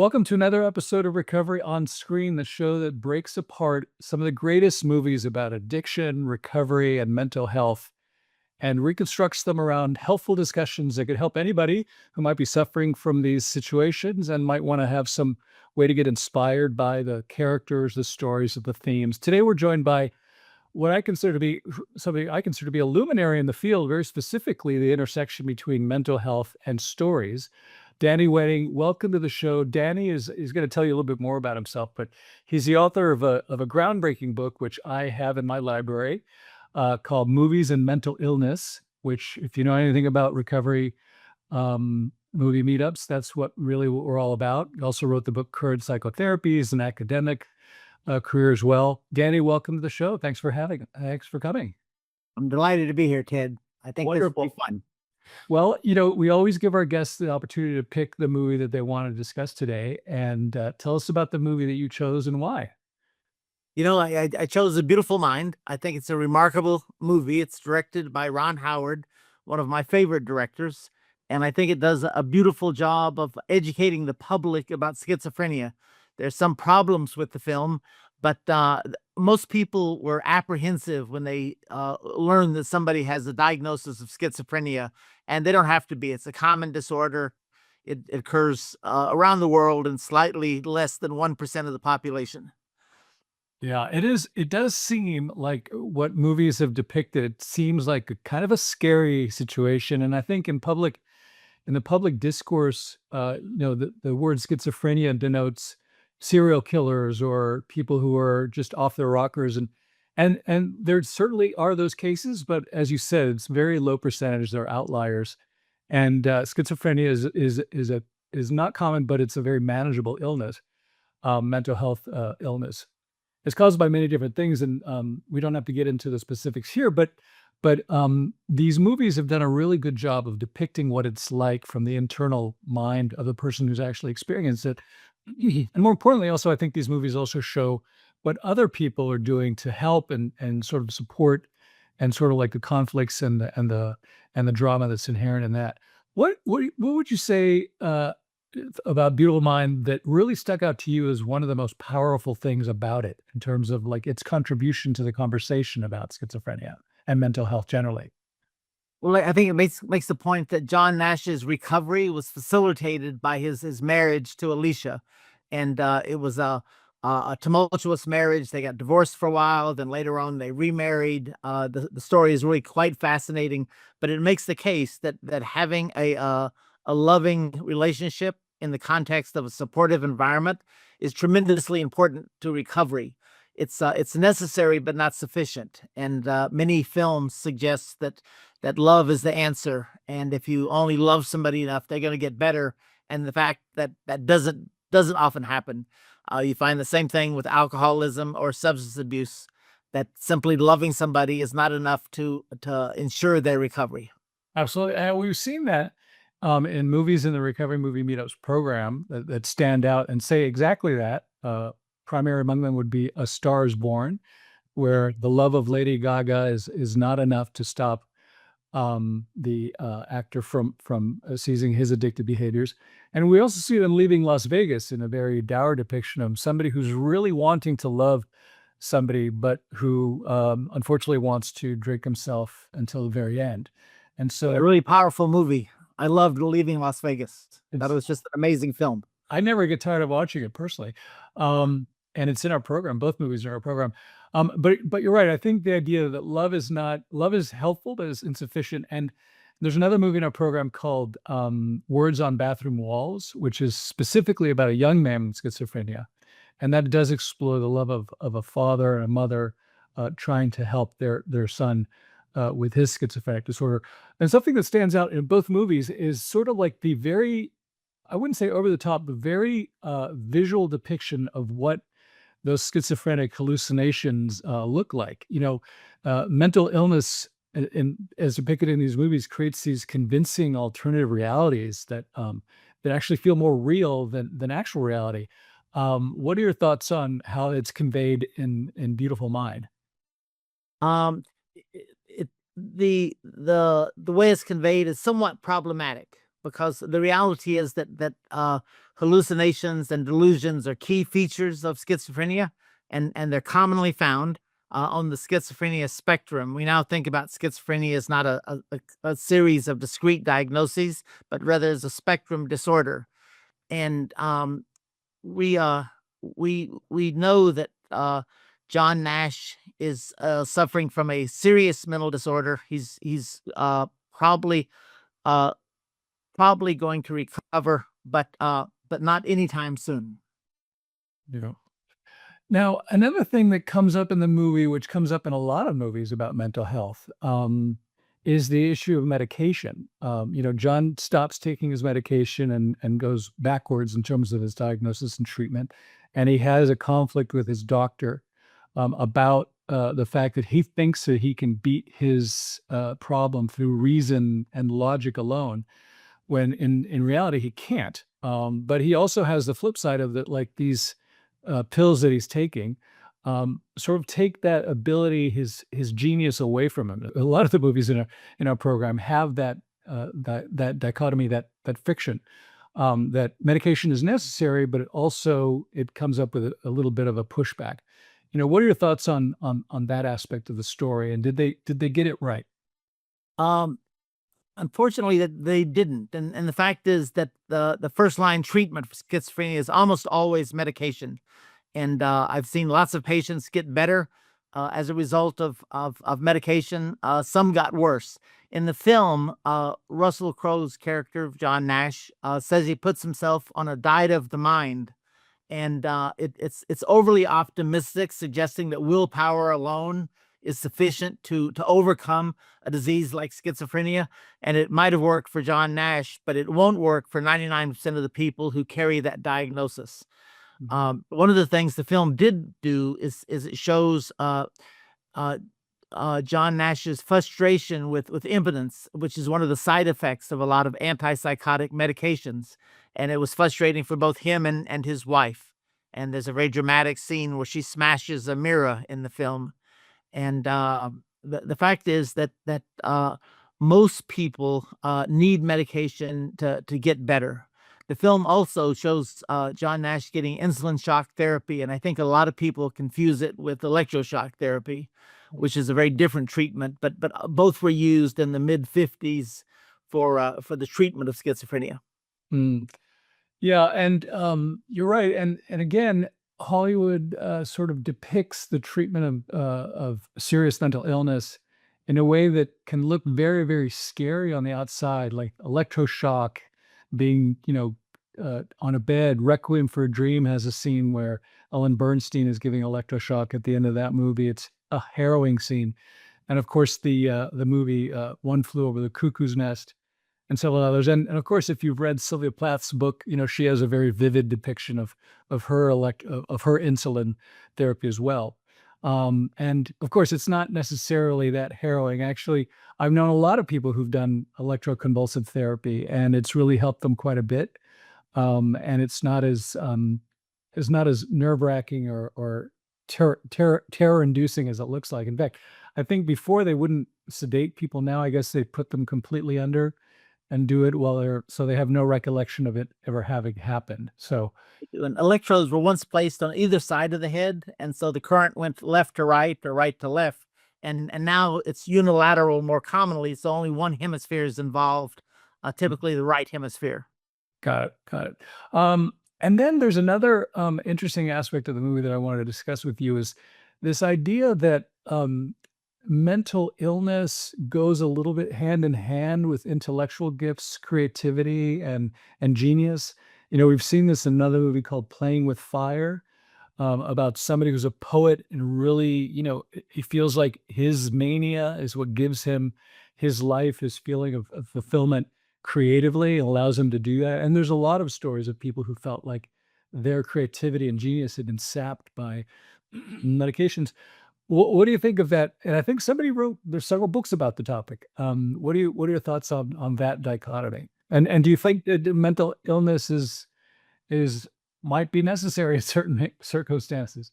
Welcome to another episode of Recovery on Screen, the show that breaks apart some of the greatest movies about addiction, recovery, and mental health, and reconstructs them around helpful discussions that could help anybody who might be suffering from these situations and might want to have some way to get inspired by the characters, the stories, of the themes. Today, we're joined by what I consider to be somebody I consider to be a luminary in the field, very specifically the intersection between mental health and stories. Danny Wedding, welcome to the show. Danny is going to tell you a little bit more about himself, but he's the author of a groundbreaking book, which I have in my library, called Movies and Mental Illness, which, if you know anything about recovery movie meetups, that's what we're all about. He also wrote the book Current Psychotherapy. He's an academic career as well. Danny, welcome to the show. Thanks for coming. I'm delighted to be here, Ted. I think this will Wonderful. be fun. Well, we always give our guests the opportunity to pick the movie that they want to discuss today, and tell us about the movie that you chose and why. I chose A Beautiful Mind. I think it's a remarkable movie. It's directed by Ron Howard, one of my favorite directors, and I think it does a beautiful job of educating the public about schizophrenia. There's some problems with the film, but most people were apprehensive when they learned that somebody has a diagnosis of schizophrenia, and they don't have to be. It's a common disorder. It occurs around the world in slightly less than 1% of the population. Yeah, it is. It does seem like what movies have depicted. It seems like a kind of a scary situation, and I think in the public discourse, the word schizophrenia denotes serial killers or people who are just off their rockers, and there certainly are those cases, but as you said, it's very low percentage. They're outliers, and schizophrenia is not common, but it's a very manageable illness, mental health illness. It's caused by many different things, and we don't have to get into the specifics here, but these movies have done a really good job of depicting what it's like from the internal mind of the person who's actually experienced it. And more importantly, also, I think these movies also show what other people are doing to help and sort of support and sort of like the conflicts and the drama that's inherent in that. What would you say about Beautiful Mind that really stuck out to you as one of the most powerful things about it in terms of like its contribution to the conversation about schizophrenia and mental health generally? Well, I think it makes the point that John Nash's recovery was facilitated by his marriage to Alicia, and it was a tumultuous marriage. They got divorced for a while, then later on they remarried. The story is really quite fascinating, but it makes the case that having a loving relationship in the context of a supportive environment is tremendously important to recovery. It's necessary but not sufficient, and many films suggest that love is the answer. And if you only love somebody enough, they're going to get better. And the fact that doesn't often happen. You find the same thing with alcoholism or substance abuse. That simply loving somebody is not enough to ensure their recovery. Absolutely. And we've seen that in movies in the Recovery Movie Meetups program that stand out and say exactly that. Primary among them would be A Star is Born, where the love of Lady Gaga is not enough to stop the actor from seizing his addictive behaviors. And we also see them leaving Las Vegas in a very dour depiction of somebody who's really wanting to love somebody, but who unfortunately wants to drink himself until the very end. And A so really powerful movie. I loved Leaving Las Vegas. That it's was just an amazing film. I never get tired of watching it personally. And it's in our program. Both movies are in our program. But you're right. I think the idea that love is helpful, but is insufficient. And there's another movie in our program called Words on Bathroom Walls, which is specifically about a young man with schizophrenia. And that does explore the love of a father and a mother trying to help their son with his schizophrenic disorder. And something that stands out in both movies is sort of like the very, I wouldn't say over the top, but very visual depiction of what those schizophrenic hallucinations look like. Mental illness, as depicted in these movies, creates these convincing alternative realities that actually feel more real than actual reality. What are your thoughts on how it's conveyed in Beautiful Mind? Um, it, it, the way it's conveyed is somewhat problematic. because the reality is that hallucinations and delusions are key features of schizophrenia, and they're commonly found on the schizophrenia spectrum. We now think about schizophrenia as not a series of discrete diagnoses, but rather as a spectrum disorder. And we uh we know that John Nash is suffering from a serious mental disorder. He's probably uh probably going to recover, but not anytime soon. Yeah. Now, another thing that comes up in the movie, which comes up in a lot of movies about mental health, is the issue of medication. John stops taking his medication and goes backwards in terms of his diagnosis and treatment, and he has a conflict with his doctor about the fact that he thinks that he can beat his problem through reason and logic alone, when in reality he can't. But he also has the flip side of that, like these pills that he's taking, sort of take that ability, his genius away from him. A lot of the movies in our program have that dichotomy, that fiction, that medication is necessary, but it comes up with a little bit of a pushback. What are your thoughts on that aspect of the story, and did they get it right? Um, Unfortunately, that they didn't, and the fact is that the first line treatment for schizophrenia is almost always medication. And I've seen lots of patients get better as a result of medication. Some got worse. In the film, Russell Crowe's character of John Nash says he puts himself on a diet of the mind, and it's overly optimistic, suggesting that willpower alone is sufficient to overcome a disease like schizophrenia. And it might have worked for John Nash, but it won't work for 99% of the people who carry that diagnosis. Mhm. One of the things the film did do is it shows uh, John Nash's frustration with impotence, which is one of the side effects of a lot of antipsychotic medications, and it was frustrating for both him and his wife. And there's a very dramatic scene where she smashes a mirror in the film, and the fact is that most people need medication to get better. The film also shows John Nash getting insulin shock therapy, and I think a lot of people confuse it with electroshock therapy, which is a very different treatment. But both were used in the mid 50s for the treatment of schizophrenia. Mm. Yeah, and you're right, and again, Hollywood sort of depicts the treatment of serious mental illness in a way that can look very, very scary on the outside, like electroshock, being on a bed. Requiem for a Dream has a scene where Ellen Bernstein is giving electroshock at the end of that movie. It's a harrowing scene, and of course the movie One Flew Over the Cuckoo's Nest and several others. And of course, if you've read Sylvia Plath's book, she has a very vivid depiction of her insulin therapy as well. And of course, it's not necessarily that harrowing. Actually, I've known a lot of people who've done electroconvulsive therapy, and it's really helped them quite a bit. And it's not as nerve wracking or terror inducing as it looks like. In fact, I think before they wouldn't sedate people. Now I guess they put them completely under and do it while they have no recollection of it ever having happened. So, And electrodes were once placed on either side of the head, and so the current went left to right or right to left. And now it's unilateral more commonly, so only one hemisphere is involved, typically the right hemisphere. got it, got it. And then there's another interesting aspect of the movie that I wanted to discuss with you is this idea that mental illness goes a little bit hand in hand with intellectual gifts, creativity, and genius. We've seen this in another movie called Playing with Fire, about somebody who's a poet and really, he feels like his mania is what gives him his life, his feeling of fulfillment creatively, allows him to do that. And there's a lot of stories of people who felt like their creativity and genius had been sapped by medications. What do you think of that? And I think there's several books about the topic. What are your thoughts on that dichotomy? And do you think that mental illness is might be necessary in certain circumstances?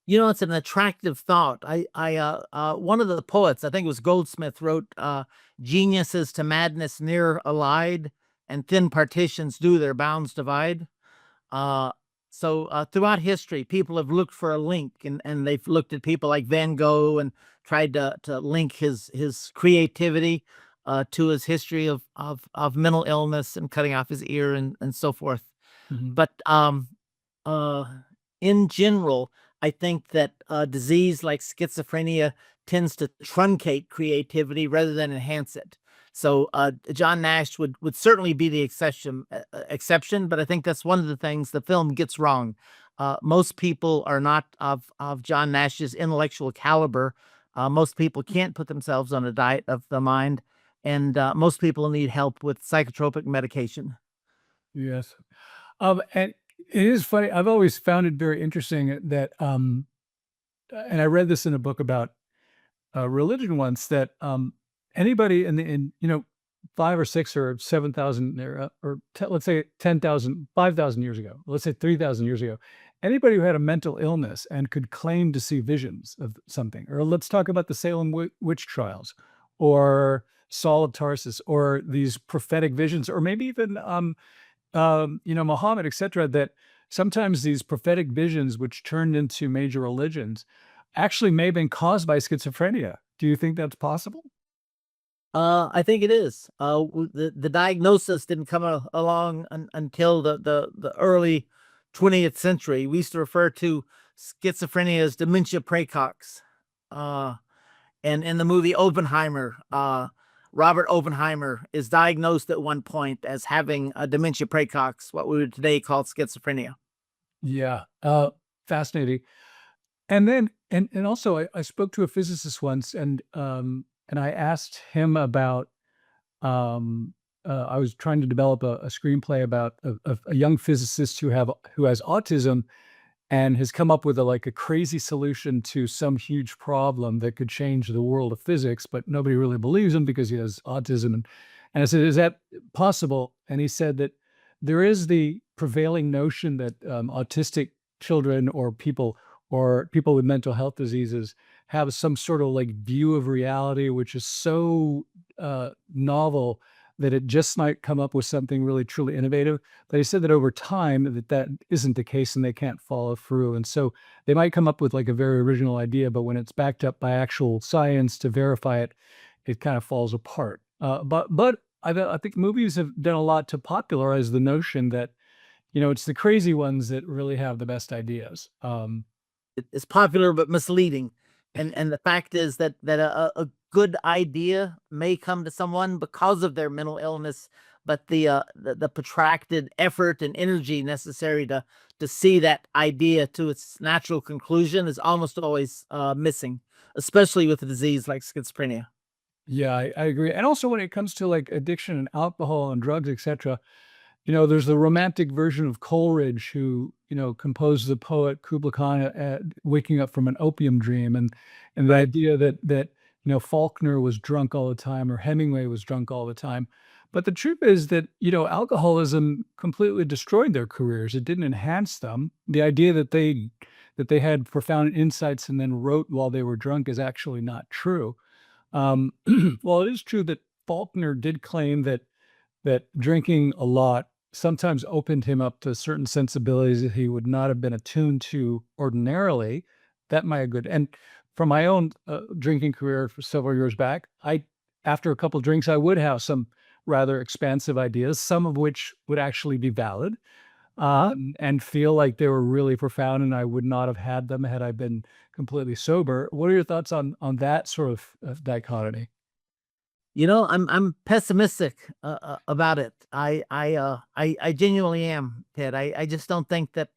It's an attractive thought. One of the poets, I think it was Goldsmith, wrote, "Genius is to madness near allied," and thin partitions do, their bounds divide. Uh, so throughout history, people have looked for a link, and they've looked at people like Van Gogh and tried to link his creativity to his history of mental illness and cutting off his ear and so forth. Mhm. But uh, in general, I think that disease like schizophrenia tends to truncate creativity rather than enhance it. So John Nash would certainly be the exception, but I think that's one of the things the film gets wrong. Most people are not of John Nash's intellectual caliber. Most people can't put themselves on a diet of the mind, and most people need help with psychotropic medication. Yes. And it is funny. I've always found it very interesting that, and I read this in a book about religion once, that anybody in 5 or 6 or 7,000 or let's say 10,000, 5,000 years ago, let's say 3,000 years ago, anybody who had a mental illness and could claim to see visions of something, or let's talk about the Salem witch trials, or Saul of Tarsus, or these prophetic visions, or maybe even Muhammad, etc., that sometimes these prophetic visions, which turned into major religions, actually may have been caused by schizophrenia. Do you think that's possible? I think it is. The diagnosis didn't come along until the early 20th century. We used to refer to schizophrenia as dementia praecox. Uh, and in the movie Oppenheimer, Robert Oppenheimer is diagnosed at one point as having a dementia praecox, what we would today call schizophrenia. Yeah, fascinating. And then, and also, I spoke to a physicist once, and I asked him about. I was trying to develop a screenplay about a young physicist who has autism, and has come up with a crazy solution to some huge problem that could change the world of physics, but nobody really believes him because he has autism. And I said, "Is that possible?" And he said that there is the prevailing notion that autistic children, or people with mental health diseases, have some sort of like view of reality which is so novel that it just might come up with something really truly innovative. But he said that over time that isn't the case, and they can't follow through. And so they might come up with like a very original idea, but when it's backed up by actual science to verify it, it kind of falls apart. But I think movies have done a lot to popularize the notion that it's the crazy ones that really have the best ideas. It's popular but misleading. And the fact is that a good idea may come to someone because of their mental illness, but the protracted effort and energy necessary to see that idea to its natural conclusion is almost always missing, especially with a disease like schizophrenia. Yeah, I agree. And also when it comes to like addiction and alcohol and drugs, etc., there's the romantic version of Coleridge who, composed the poet Kubla Khan waking up from an opium dream, and the Right. idea that Faulkner was drunk all the time, or Hemingway was drunk all the time. But the truth is that, alcoholism completely destroyed their careers. It didn't enhance them. The idea that they had profound insights and then wrote while they were drunk is actually not true. Um, well, it is true that Faulkner did claim that drinking a lot sometimes opened him up to certain sensibilities that he would not have been attuned to ordinarily. That might have good. And from my own drinking career for several years back, after a couple drinks, I would have some rather expansive ideas, some of which would actually be valid, and feel like they were really profound, and I would not have had them had I been completely sober. What are your thoughts on that sort of dichotomy? I'm pessimistic about it. I genuinely am, Ted. I just don't think that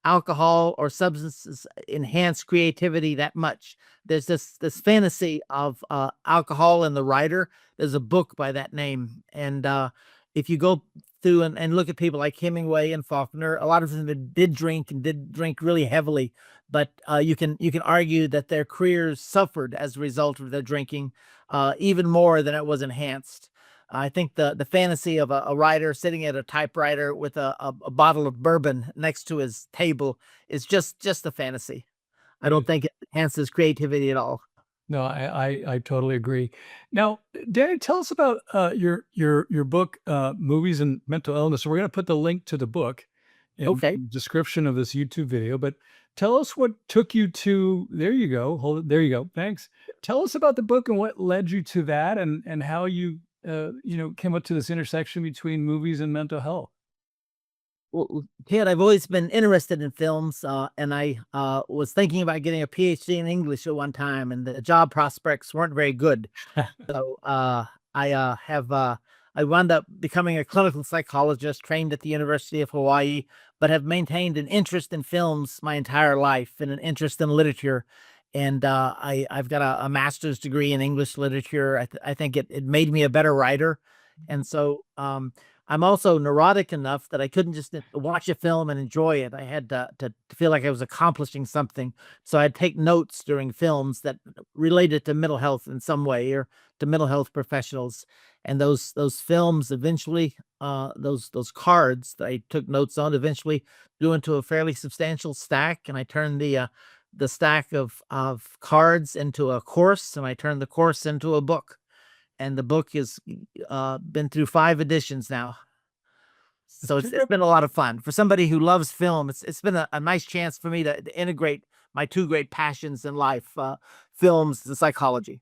alcohol or substances enhance creativity that much. There's this fantasy of alcohol and the writer. There's a book by that name, and if you go through and look at people like Hemingway and Faulkner, a lot of them did drink and did drink really heavily. But you can argue that their careers suffered as a result of their drinking, even more than it was enhanced. I think the fantasy of a writer sitting at a typewriter with a bottle of bourbon next to his table is just a fantasy. I don't think it enhances creativity at all. No, I totally agree. Now, Danny, tell us about your book, Movies and Mental Illness. We're going to put the link to the book in Okay. the description of this YouTube video, but tell us what took you to, there you go. Hold it. There you go. Thanks. Tell us about the book and what led you to that and how you came up to this intersection between movies and mental health. Well, Ted, I've always been interested in films, and I was thinking about getting a PhD in English at one time, and the job prospects weren't very good. So I have I wound up becoming a clinical psychologist trained at the University of Hawaii, but have maintained an interest in films my entire life and an interest in literature. And I've got a master's degree in English literature. I think it made me a better writer. And so I'm also neurotic enough that I couldn't just watch a film and enjoy it. I had to feel like I was accomplishing something. So I'd take notes during films that related to mental health in some way or to mental health professionals. And those films eventually, those cards that I took notes on eventually grew into a fairly substantial stack. And I turned the stack of cards into a course, and I turned the course into a book. And the book has been through 5 editions now. It's So it's been a lot of fun. For somebody who loves film, it's been a nice chance for me to integrate my 2 great passions in life, films and psychology.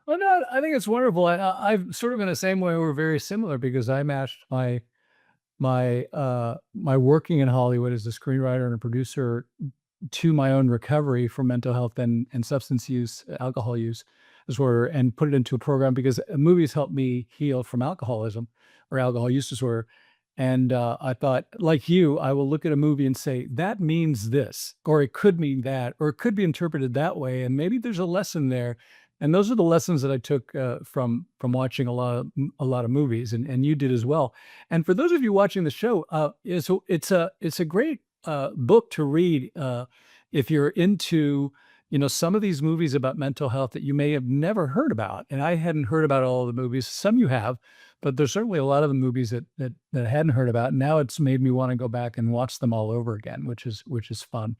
Well, no, I think it's wonderful. I've sort of in the same way we're very similar because I matched my working in Hollywood as a screenwriter and a producer to my own recovery from mental health and substance use, alcohol use disorder, and put it into a program because movies helped me heal from alcoholism or alcohol use disorder. And I thought, like you, I will look at a movie and say, that means this, or it could mean that, or it could be interpreted that way. And maybe there's a lesson there. And those are the lessons that I took from watching a lot of movies, and you did as well. And for those of you watching the show, it's a great book to read if you're into some of these movies about mental health that you may have never heard about. And I hadn't heard about all the movies. Some you have, but there's certainly a lot of the movies that I hadn't heard about. Now it's made me want to go back and watch them all over again, which is fun.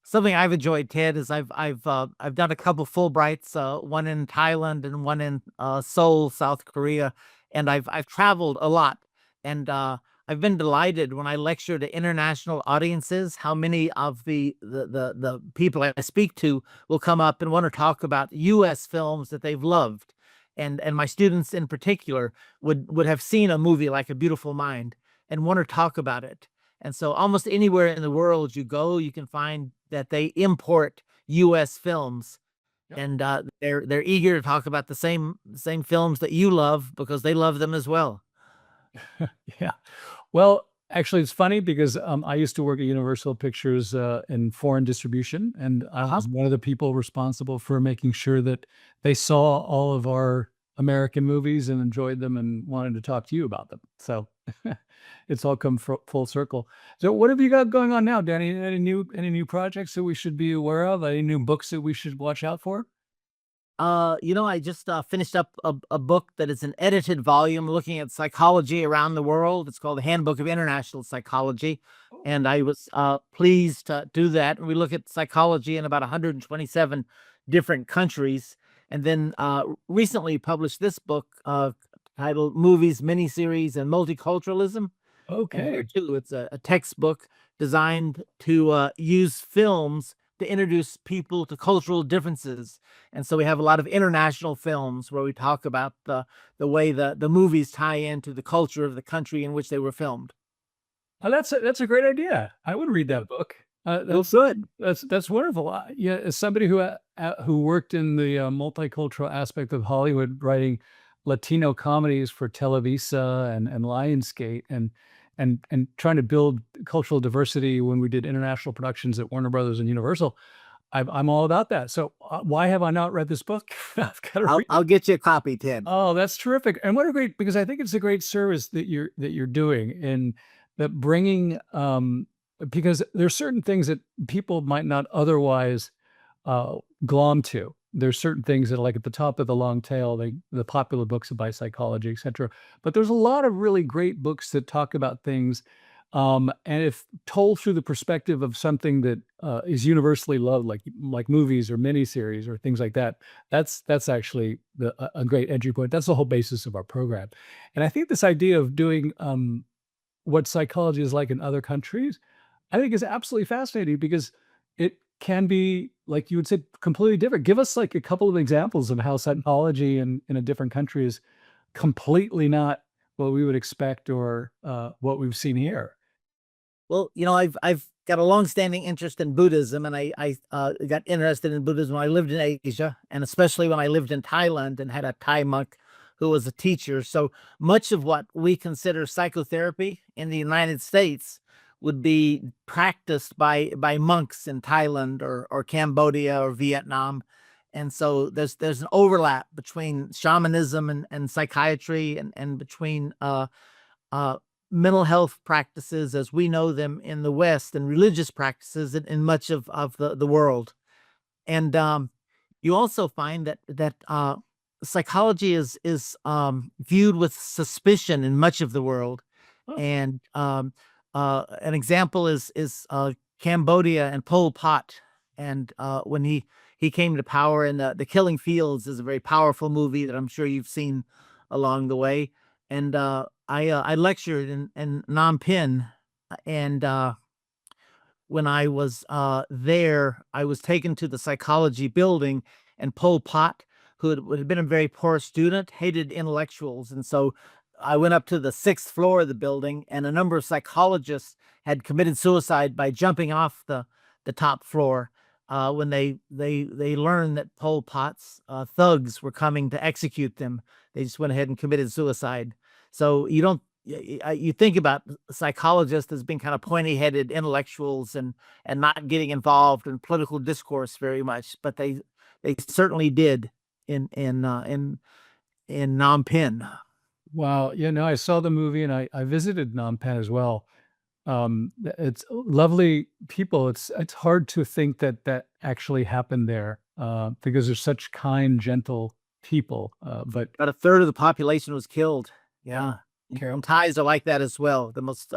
Something I've enjoyed, Ted, is I've done a couple Fulbrights, one in Thailand and one in Seoul, South Korea, and I've traveled a lot, and I've been delighted when I lecture to international audiences how many of the people I speak to will come up and want to talk about U.S. films that they've loved, and my students in particular would have seen a movie like A Beautiful Mind and want to talk about it. And so almost anywhere in the world you go, you can find that they import US films, Yep. and they're eager to talk about the same films that you love because they love them as well. Yeah. Well, actually, it's funny because I used to work at Universal Pictures in foreign distribution, and I Uh-huh. was one of the people responsible for making sure that they saw all of our American movies and enjoyed them and wanted to talk to you about them. So it's all come full circle. So, what have you got going on now, Danny? Any new projects that we should be aware of? Any new books that we should watch out for? I just finished up a book that is an edited volume looking at psychology around the world. It's called the Handbook of International Psychology. Oh, And I was pleased to do that. And we look at psychology in about 127 different countries. And then recently published this book titled Movies, Miniseries, and Multiculturalism. And here okay. too, it's a textbook designed to use films to introduce people to cultural differences. And so we have a lot of international films where we talk about the way the movies tie into the culture of the country in which they were filmed. Oh, that's a great idea. I would read that book. Well, That's good. that's wonderful. Yeah, as somebody who worked in the multicultural aspect of Hollywood, writing Latino comedies for Televisa and Lionsgate, and trying to build cultural diversity when we did international productions at Warner Brothers and Universal, I'm all about that. So why have I not read this book? I've got to read it. I'll get you a copy, Ted. Oh, that's terrific. And what a great, because I think it's a great service that you're doing in that bringing because there's certain things that people might not otherwise glom to. There's certain things that are like at the top of the long tail, the popular books by psychology, et cetera. But there's a lot of really great books that talk about things And if told through the perspective of something that is universally loved, like movies or miniseries or things like that, that's actually a great entry point. That's the whole basis of our program. And I think this idea of doing what psychology is like in other countries, I think is absolutely fascinating because it can be, like you would say, completely different. Give us like a couple of examples of how psychology in a different country is completely not what we would expect or what we've seen here. Well, I've got a long-standing interest in Buddhism, and I got interested in Buddhism when I lived in Asia, and especially when I lived in Thailand and had a Thai monk who was a teacher. So much of what we consider psychotherapy in the United States would be practiced by monks in Thailand or Cambodia or Vietnam. And so there's an overlap between shamanism and psychiatry and between uh, mental health practices as we know them in the West and religious practices in much of the world. And you also find that psychology is viewed with suspicion in much of the world. Oh, And an example is Cambodia and Pol Pot. And when he came to power, and the Killing Fields is a very powerful movie that I'm sure you've seen along the way. And I lectured in Phnom Penh, and when I was there, I was taken to the psychology building, and Pol Pot, who had been a very poor student, hated intellectuals. And so I went up to the sixth floor of the building, and a number of psychologists had committed suicide by jumping off the top floor when they learned that Pol Pot's thugs were coming to execute them. They just went ahead and committed suicide. So you don't you think about psychologists as being kind of pointy-headed intellectuals and not getting involved in political discourse very much, but they certainly did in Phnom Penh. wow. Yeah, no, I saw the movie and I visited Phnom Penh as well. It's lovely people. It's hard to think that that actually happened there because there's such kind, gentle people. But About a third of the population was killed. yeah, Yeah. And Thais are like that as well. The most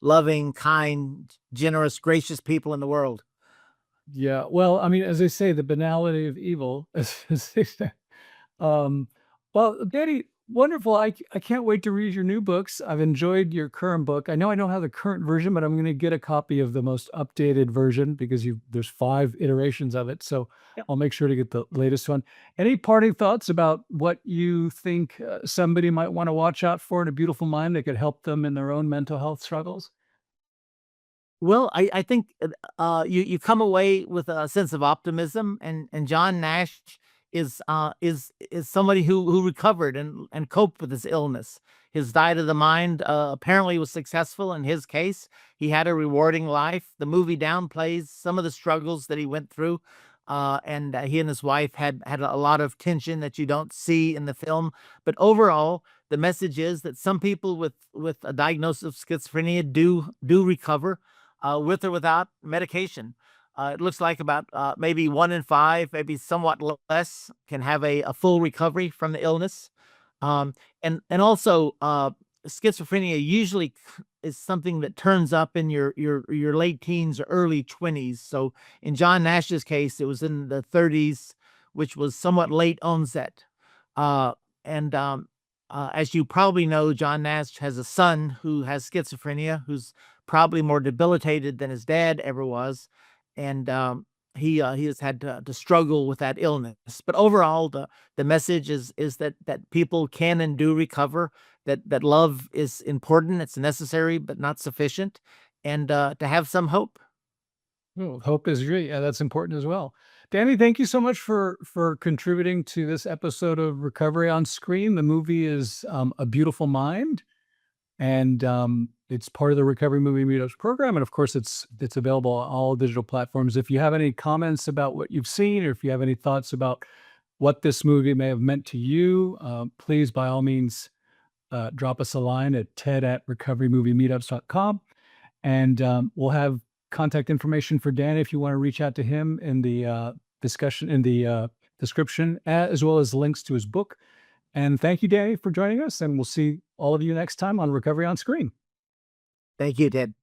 loving, kind, generous, gracious people in the world. yeah. Well, I mean, as they say, the banality of evil, as they say. Um, well, Danny, wonderful. I can't wait to read your new books. I've enjoyed your current book. I know I don't have the current version, but I'm going to get a copy of the most updated version because there's 5 iterations of it. So Yep. I'll make sure to get the latest one. Any parting thoughts about what you think somebody might want to watch out for in A Beautiful Mind that could help them in their own mental health struggles? Well, I think you come away with a sense of optimism, and John Nash is somebody who recovered and coped with his illness. His diet of the mind apparently was successful in his case. He had a rewarding life. The movie downplays some of the struggles that he went through, and he and his wife had a lot of tension that you don't see in the film. But overall, the message is that some people with a diagnosis of schizophrenia do recover with or without medication. It looks like about maybe 1 in 5, maybe somewhat less, can have a full recovery from the illness. And also, schizophrenia usually is something that turns up in your late teens or early 20s. So in John Nash's case, it was in the 30s, which was somewhat late onset. And As you probably know, John Nash has a son who has schizophrenia, who's probably more debilitated than his dad ever was, and he has had to struggle with that illness. But overall, the message is that people can and do recover. That love is important, it's necessary, but not sufficient, and to have some hope. Oh, hope is great. Yeah, that's important as well. Danny, thank you so much for contributing to this episode of Recovery on Screen. The movie is A Beautiful Mind, and it's part of the Recovery Movie Meetups program. And of course, it's available on all digital platforms. If you have any comments about what you've seen, or if you have any thoughts about what this movie may have meant to you, please by all means drop us a line at ted@recoverymoviemeetups.com. And we'll have contact information for Dan if you want to reach out to him in the discussion in the description, as well as links to his book. And thank you, Danny, for joining us. And we'll see all of you next time on Recovery on Screen. Thank you, Ted.